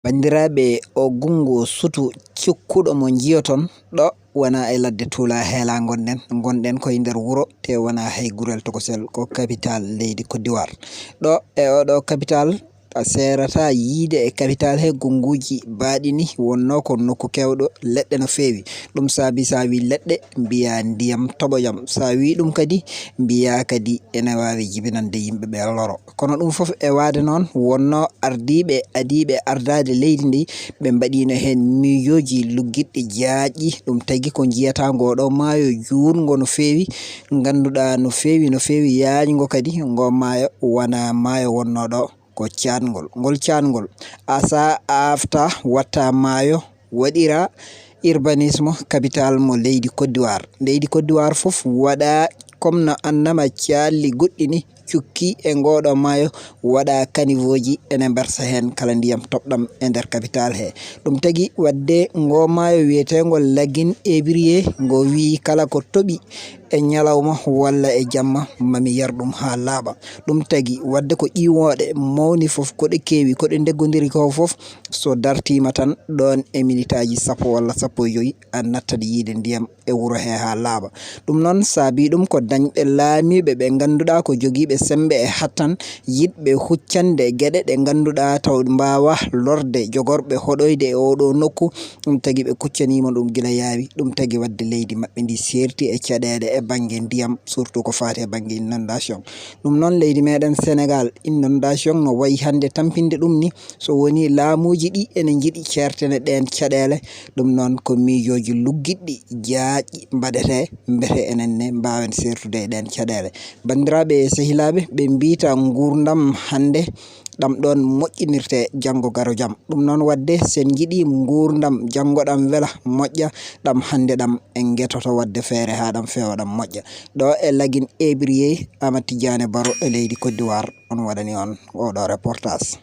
Bandiraɓe o gungu sutu cikkuɗo mo jiyoton ɗo wana e ladde tula hela gonɗen koye nder wuro te wana hay gurel tokosel ko capital leydi Côte d'Ivoire. Ɗo e oɗo capital a serata yiide e capital he gunguji baɗini wonno ko nokku kewɗo leɗɗe no fewi. Ɗum saabi sa wi leɗɗe mbiya ndiyam toɓojam, sa wi ɗum kadi mbiya kadi ene wawi jibinande yimɓe ɓe loro. Kono ɗum foof e wade noon wonno ardiɓe adiɓe ardade leydi ndi ɓe mbaɗino hen miijoji luggiɗɗi jaaƴi. Ɗum tagi ko jiyata ngoɗo maayo jurgo no fewi, ganduɗa no fewi yaajgo kadi ngo maayo wana maayo wonnoɗo ko caangol. Ngol caangol asa afta watta maayo waɗira urbanisme capital mo leydi Côte d'Ivoire. Leydi Côte d'Ivoire foof waɗa comme no annama calli goɗɗi ni cukki e ngoɗo maayo waɗa caniveau ji ene bersa hen kala ndiyam toɓɗam e nder capital he. Ɗum tagi wadde ngo maayo wiyetengol lagine ébrier ngo wi kala ko toɓi e nyalawma walla e jamma mami yar ɗum ha laaɓa. Ɗum tagi wadde ko ƴiwoɗe mawni foof koɗe kewi koɗe deggodiri ko foof so dartima tan ɗon e minitaji sappo walla sappo e joyi a nattat yiide ndiyam e wuro he ha laaɓa. Ɗum noon saabi ɗum ko dañɓe laamiɓe ɓe ganduɗa ko jogiiɓe sembe e hattan yiɗɓe huccande gueɗe ɗe ganduɗa taw mbawa lorde jogorɓe hoɗoyde e oɗo nokku. Ɗum tagi ɓe kuccanima ɗum gila yaawi. Ɗum tagi wadde leydi maɓɓe ndi serti e caɗele e banggue ndiyam surtout ko fate banggue inondation. Ɗum noon leydi meɗen Sénégal inondation no wayi hande tampinde ɗum ni so woni laamuji ɗi ene jiiɗi certane ɗen caɗele. Ɗum noon ko miijoji luggiɗɗi jaaƴi mbaɗete mbete enenne mbawen sertude e ɗen caɗele. Bandiraɓe e sehilaɓe ɓe mbita gurdam hande ɗam ɗon moƴƴinirte janggo garo jaam. Ɗum noon wadde sen jiiɗi gurdam janggo ɗam wela moƴƴa ɗam hande ɗam en guetoto wadde feere ha ɗam fewa ɗam moƴƴa. Ɗo e lagine ébrier Amadou Tidiane Baro e leydi Côte d'Ivoire on waɗani on oɗo reportage.